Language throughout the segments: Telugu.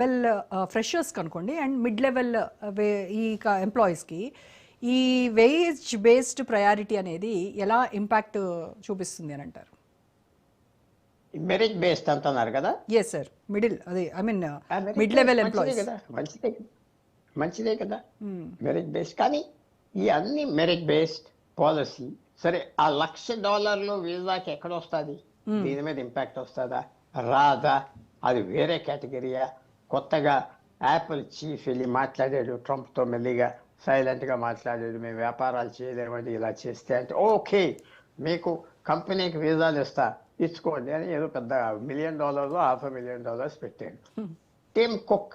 వెల్ ఫ్రెషర్స్ కనుకోండి అండ్ మిడ్ లెవెల్ ఈ ఎంప్లాయీస్కి ఈ వేజ్ బేస్డ్ ప్రయారిటీ అనేది ఎలా ఇంపాక్ట్ చూపిస్తుంది అని అంటారు? మెరిట్ బేస్డ్ అంటున్నారు కదా. ఎస్ సార్, మిడిల్ అదే I mean mid level employees కదా, మంచిదే కదా మెరిట్ బేస్డ్. కానీ ఈ అన్ని మెరిట్ బేస్డ్ పాలసీ సరే, ఆ $1,00,000 వీసాకి ఎక్కడ వస్తుంది? దీని మీద ఇంపాక్ట్ వస్తుందా రాదా? అది వేరే కేటగిరీయా? కొత్తగా యాపిల్ చీఫ్ వెళ్ళి మాట్లాడాడు ట్రంప్తో, మెల్లిగా సైలెంట్గా మాట్లాడాడు, మేము వ్యాపారాలు చేయలేమండి ఇలా చేస్తే అంటే, ఓకే మీకు కంపెనీకి వీసాలు ఇచ్చుకోండి అని ఏదో పెద్ద $1 million $500,000 పెట్టాడు. టిమ్ కుక్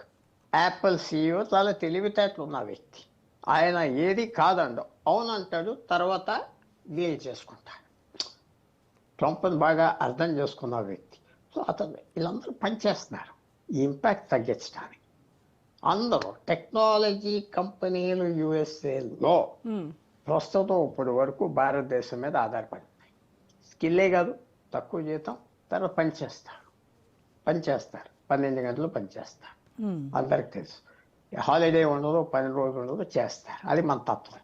యాపిల్ CEO చాలా తెలివితేటలు ఉన్న వ్యక్తి. ఆయన ఏది కాదండు అవునంటాడు, తర్వాత డీల్ చేసుకుంటాడు. ట్రంప్ని బాగా అర్థం చేసుకున్న వ్యక్తి. సో అతను వీళ్ళందరూ పనిచేస్తున్నారు ఈ ఇంపాక్ట్ తగ్గించడానికి. అందరూ టెక్నాలజీ కంపెనీలు USA ప్రస్తుతం ఇప్పటి వరకు భారతదేశం మీద ఆధారపడి ఉన్నాయి. స్కిల్లే కాదు, తక్కువ జీతం, తర్వాత పనిచేస్తారు 12 గంటలు పనిచేస్తారు. అందరికి తెలుసు, హాలిడే ఉండదు, 10 రోజులు ఉండదు, చేస్తారు. అది మన తత్వం.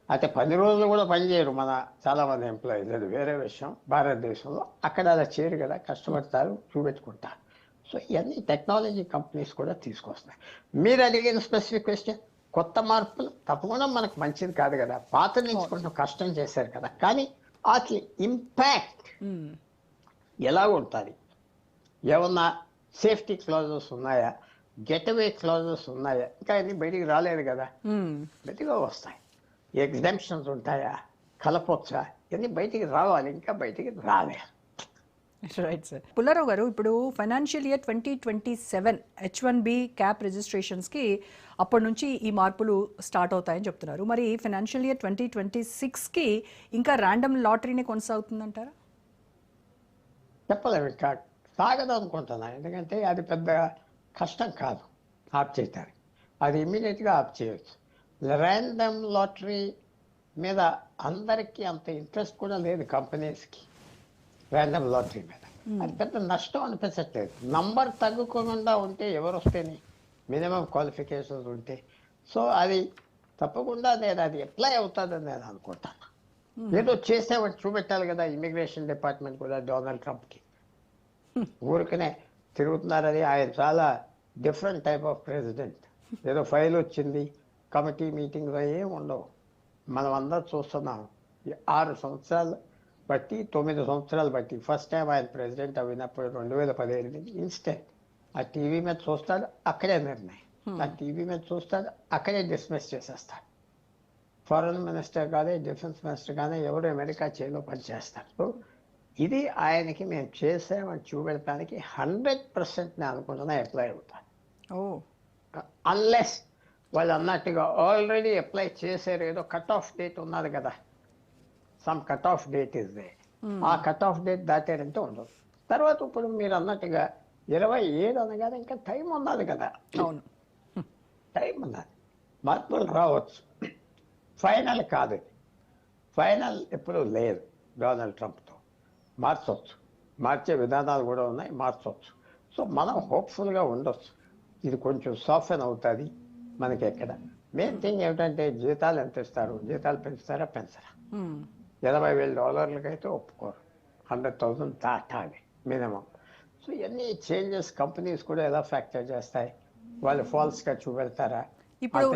అయితే 10 రోజులు కూడా పనిచేయరు మన చాలామంది ఎంప్లాయీస్, అది వేరే విషయం. భారతదేశంలో అక్కడ అలా చేయరు కదా, కష్టపడతారు, చూపెట్టుకుంటారు. సో ఇవన్నీ టెక్నాలజీ కంపెనీస్ కూడా తీసుకొస్తున్నాయి. మీరు అడిగిన స్పెసిఫిక్ క్వశ్చన్, కొత్త మార్పులు తప్పకుండా మనకు మంచిది కాదు కదా, పాత నుంచి కొంచెం కష్టం చేశారు కదా, కానీ వాటి ఇంపాక్ట్ ఎలా ఉంటుంది? ఏమన్నా సేఫ్టీ క్లాజెస్ ఉన్నాయా? గెట్అవే క్లాజెస్ ఉన్నాయా? ఇంకా అన్ని బయటికి రాలేదు కదా, బయటికి వస్తాయి. ఎగ్జామ్షన్స్ ఉంటాయా? కలపొచ్చా? ఇవన్నీ బయటికి రావాలి, ఇంకా బయటికి రాలేదు. Right sir. పుల్లారావు గారు, ఇప్పుడు ఫైనాన్షియల్ ఇయర్ 2027 H1B క్యాప్ రిజిస్ట్రేషన్స్కి అప్పటి నుంచి ఈ మార్పులు స్టార్ట్ అవుతాయని చెప్తున్నారు. మరి ఫైనాన్షియల్ ఇయర్ 2026కి ఇంకా ర్యాండమ్ లాటరీనే కొనసాగుతుందంటారా? చెప్పలేము, ఇంకా సాగదు అనుకుంటున్నాను. ఎందుకంటే అది పెద్ద కష్టం కాదు ఆప్ చేయడానికి, అది ఇమ్మీడియట్గా ఆప్ చేయవచ్చు. ర్యాండమ్ లాటరీ మీద అందరికీ అంత ఇంట్రెస్ట్ కూడా లేదు కంపెనీస్కి. ర్యాండమ్ లాటరీ మీద అది పెద్ద నష్టం అనిపించట్లేదు. నంబర్ తగ్గకుండా ఉంటే ఎవరు వస్తేనే, మినిమం క్వాలిఫికేషన్స్ ఉంటే. సో అది తప్పకుండా నేను అది అప్లై అవుతుందని నేను అనుకుంటాను. ఏదో చేసామని చూపెట్టాలి కదా ఇమిగ్రేషన్ డిపార్ట్మెంట్ కూడా డొనాల్డ్ ట్రంప్కి. ఊరికనే తిరుగుతున్నారని, ఆయన చాలా డిఫరెంట్ టైప్ ఆఫ్ ప్రెసిడెంట్. ఏదో ఫైల్ వచ్చింది, కమిటీ మీటింగ్స్ ఏం ఉండవు. మనం అందరూ చూస్తున్నాం 6 సంవత్సరాలు బట్టి 9 సంవత్సరాలు బట్టి. ఫస్ట్ టైం ఆయన ప్రెసిడెంట్ అయినప్పుడు 2017 నుంచి ఇన్స్టెంట్ ఆ టీవీ మీద చూస్తాడు, అక్కడే నిర్ణయం. ఆ టీవీ మీద చూస్తాడు, అక్కడే డిస్మిస్ చేసేస్తాడు. ఫారెన్ మినిస్టర్ కానీ డిఫెన్స్ మినిస్టర్ కానీ ఎవరు అమెరికా చేలో పనిచేస్తారు. సో ఇది ఆయనకి మేము చేసామని చూపెడటానికి 100% నేను అనుకుంటున్నా అప్లై అవుతాను. అన్లెస్ వాళ్ళు అన్నట్టుగా ఆల్రెడీ అప్లై చేశారు, ఏదో కట్ ఆఫ్ డేట్ ఉన్నది కదా, some cut off date is they, ఆ కట్ ఆఫ్ డేట్ దాటారంటే ఉండదు. తర్వాత ఇప్పుడు మీరు అన్నట్టుగా 27 అనగానే ఇంకా టైం ఉన్నది కదా, టైం ఉన్నది, మార్పులు రావచ్చు. ఫైనల్ కాదు, ఫైనల్ ఎప్పుడు లేదు. డొనాల్డ్ ట్రంప్తో మార్చవచ్చు, మార్చే విధానాలు కూడా ఉన్నాయి, మార్చవచ్చు. సో మనం హోప్ఫుల్గా ఉండొచ్చు. ఇది కొంచెం సాఫ్ట్ అవుతుంది మనకి. ఎక్కడ మెయిన్ థింగ్ ఏమిటంటే జీతాలు ఎంత ఇస్తారు, జీతాలు పెంచుతారా పెంచరా? $80,000 అయితే ఒప్పుకోరు, 100,000 దాటాలి మినిమం. సో ఇవన్నీ చేంజెస్ కంపెనీస్ కూడా ఎలా ఫ్యాక్టర్ చేస్తాయి, వాళ్ళు ఫాల్స్గా చూపెడతారా? ఇప్పుడు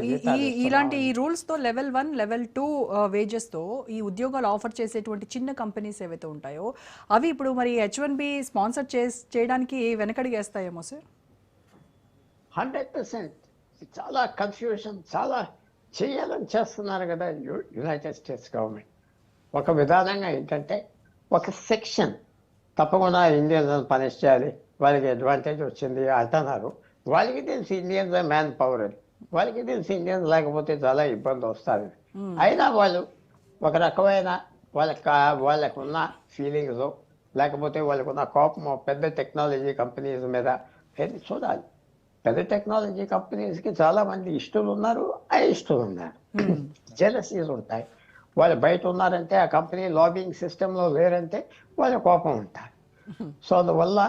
ఇలాంటి ఈ రూల్స్తో లెవెల్ 1 లెవెల్ 2 వేజెస్తో ఈ ఉద్యోగాలు ఆఫర్ చేసేటువంటి చిన్న కంపెనీస్ ఏవైతే ఉంటాయో అవి ఇప్పుడు మరి H1B స్పాన్సర్ చేయడానికి వెనకడిగేస్తాయేమో సార్? 100%. చాలా కన్ఫ్యూషన్, చాలా చేయాలని చేస్తున్నారు కదా యునైటెడ్ స్టేట్స్ గవర్నమెంట్. ఒక విధానంగా ఏంటంటే ఒక సెక్షన్ తప్పకుండా ఇండియన్స్ పనిష్ చేయాలి, వాళ్ళకి అడ్వాంటేజ్ వచ్చింది అంటున్నారు. వాళ్ళకి తెలిసి ఇండియన్స్ మ్యాన్ పవర్ అని, వాళ్ళకి తెలిసి ఇండియన్స్ లేకపోతే చాలా ఇబ్బంది వస్తుంది. అయినా వాళ్ళు ఒక రకమైన వాళ్ళకున్న ఫీలింగ్స్ లేకపోతే వాళ్ళకున్న కోపం పెద్ద టెక్నాలజీ కంపెనీస్ మీద చూడాలి. పెద్ద టెక్నాలజీ కంపెనీస్కి చాలా మంది ఇష్టలు ఉన్నారు, అయిష్టలు ఉన్నారు, జెలసీస్ ఉంటాయి. వాళ్ళు బయట ఉన్నారంటే ఆ కంపెనీ లాబింగ్ సిస్టంలో లేరంటే వాళ్ళ కోపం ఉంటారు. సో అందువల్ల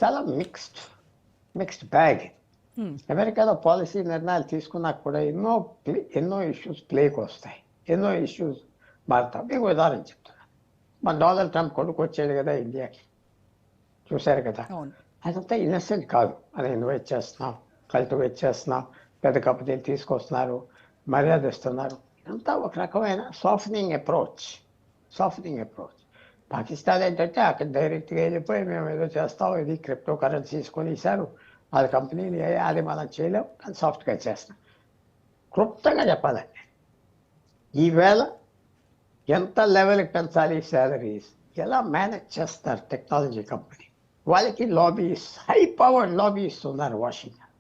చాలా మిక్స్డ్ మిక్స్డ్ బ్యాగ్. అమెరికాలో పాలసీ నిర్ణయాలు తీసుకున్నాక కూడా ఎన్నో ఇష్యూస్ ప్లేకి వస్తాయి, ఎన్నో ఇష్యూస్ మారుతాయి. మీకు ఉదాహరణ చెప్తున్నాను, మన డొనాల్డ్ ట్రంప్ కొడుకు వచ్చాడు కదా ఇండియాకి, చూశారు కదా, అవును. అదంతా ఇన్నసెంట్ కాదు. అది ఇన్వైట్ చేస్తున్నాం, కల్టివేట్ చేస్తున్నాం, పెద్ద కంపెనీలు తీసుకొస్తున్నారు, మర్యాద ఇస్తున్నారు, ఇదంతా ఒక రకమైన సాఫ్టనింగ్ అప్రోచ్. పాకిస్తాన్ ఏంటంటే అక్కడ డైరెక్ట్గా వెళ్ళిపోయి మేము ఏదో చేస్తాం, ఇది క్రిప్టో కరెన్సీస్ కొనిసారు, అది కంపెనీలు అది మనం చేయలేం అని సాఫ్ట్గా చేస్తాం. క్లుప్తంగా చెప్పాలండి, ఈవేళ ఎంత లెవెల్కి పెంచాలి శాలరీస్, ఎలా మేనేజ్ చేస్తారు టెక్నాలజీ కంపెనీ, వాళ్ళకి లాబీస్, హై పవర్డ్ లాబీస్ ఉన్నారు వాషింగ్టన్.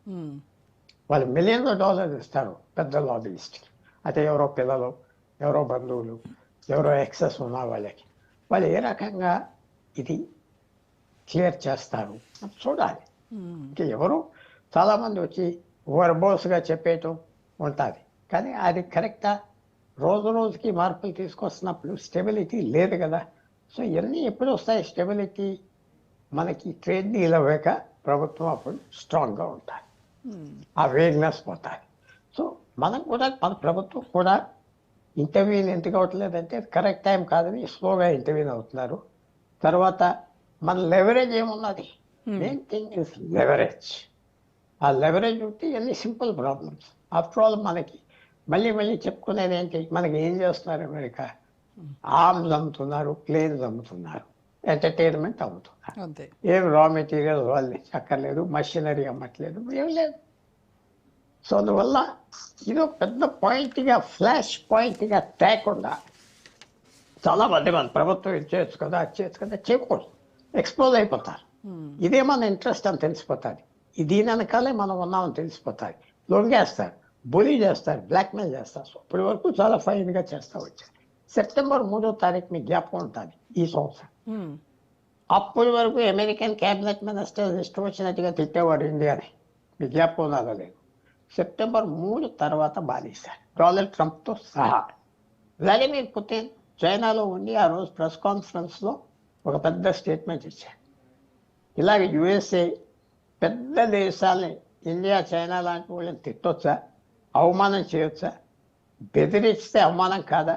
వాళ్ళు మిలియన్ల డాలర్లు ఇస్తారు పెద్ద లాబీయిస్ట్కి. అయితే ఎవరో పిల్లలు, ఎవరో బంధువులు, ఎవరో ఎక్సెస్ ఉన్న వాళ్ళకి వాళ్ళు ఏ రకంగా ఇది క్లియర్ చేస్తారు అని చూడాలి. ఇంకా ఎవరు చాలామంది వచ్చి వర్బోస్గా చెప్పేయటం ఉంటుంది, కానీ అది కరెక్టా? రోజు రోజుకి మార్పులు తీసుకొస్తున్నప్పుడు స్టెబిలిటీ లేదు కదా. సో ఇవన్నీ ఎప్పుడు వస్తాయి స్టెబిలిటీ? మనకి ట్రేడ్ డీల్ అవ్వాక ప్రభుత్వం అప్పుడు స్ట్రాంగ్గా ఉంటుంది, ఆ వేగ్నెస్ పోతుంది. సో మనం కూడా, మన ప్రభుత్వం కూడా ఇంటర్వ్యూని ఎందుకు అవ్వట్లేదంటే కరెక్ట్ టైం కాదని స్లోగా ఇంటర్వ్యూని అవుతున్నారు. తర్వాత మన లెవరేజ్ ఏమున్నది, మెయిన్ థింగ్ ఇస్ లెవరేజ్. ఆ లెవరేజ్ ఉంటే ఇవన్నీ సింపుల్ ప్రాబ్లమ్స్. ఆఫ్టర్ ఆల్ మనకి మళ్ళీ చెప్పుకునేది ఏంటి, మనకి ఏం చేస్తున్నారు అమెరికా? ఆర్మ్స్ అమ్ముతున్నారు, ప్లేన్స్ అమ్ముతున్నారు, ఎంటర్టైన్మెంట్ అమ్ముతున్నారు. ఏం రా మెటీరియల్ వాళ్ళు అక్కర్లేదు, మషినరీ అమ్మట్లేదు, ఏం లేదు. సో అందువల్ల ఇది ఒక పెద్ద పాయింట్గా, ఫ్లాష్ పాయింట్గా తేకుండా చాలామంది మన ప్రభుత్వం ఇది చేయొచ్చు కదా, అది చేయొచ్చు కదా, చేయకూడదు, ఎక్స్పోజ్ అయిపోతారు. ఇదే మన ఇంట్రెస్ట్ అని తెలిసిపోతుంది, దీని వెనకాలే మనం ఉన్నామని తెలిసిపోతుంది, లొంగేస్తారు, బులీ చేస్తారు, బ్లాక్మెయిల్ చేస్తారు. సో ఇప్పటి వరకు చాలా ఫైన్గా చేస్తూ వచ్చారు. సెప్టెంబర్ 3వ తారీఖు మీకు జ్ఞాపకం ఉంటుంది ఈ సంవత్సరం. అప్పటి వరకు అమెరికన్ క్యాబినెట్ మినిస్టర్ ఇష్టం వచ్చినట్టుగా తిట్టేవాడు ఇండియాని, మీకు జ్ఞాపకం ఉన్నదో లేదు. సెప్టెంబర్ 3 తర్వాత బాధేశారు, డొనాల్డ్ ట్రంప్తో సహా. వ్లాదిమిర్ పుతిన్ చైనాలో ఉండి ఆ రోజు ప్రెస్ కాన్ఫరెన్స్లో ఒక పెద్ద స్టేట్మెంట్ ఇచ్చారు. ఇలాగ యుఎస్ఏ పెద్ద దేశాలని, ఇండియా చైనా లాంటి వాళ్ళని తిట్టొచ్చా, అవమానం చేయొచ్చా, బెదిరిస్తే అవమానం కాదా,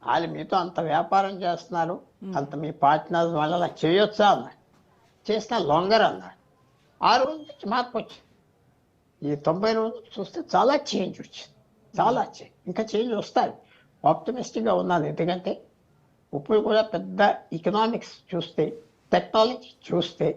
వాళ్ళు మీతో అంత వ్యాపారం చేస్తున్నారు, అంత మీ పార్ట్నర్స్ వాళ్ళ చేయొచ్చా అన్నాడు. చేసిన లొంగర్ అన్నాడు. ఆ రోజు నుంచి మార్పు వచ్చింది. ఈ 90 రోజులు చూస్తే చాలా చేంజ్ వచ్చింది, చాలా చేంజ్, ఇంకా చేంజ్ వస్తాయి. ఆప్టమిస్టిక్గా ఉన్నాను, ఎందుకంటే ఇప్పుడు కూడా పెద్ద ఎకనామిక్స్ చూస్తే, టెక్నాలజీ చూస్తే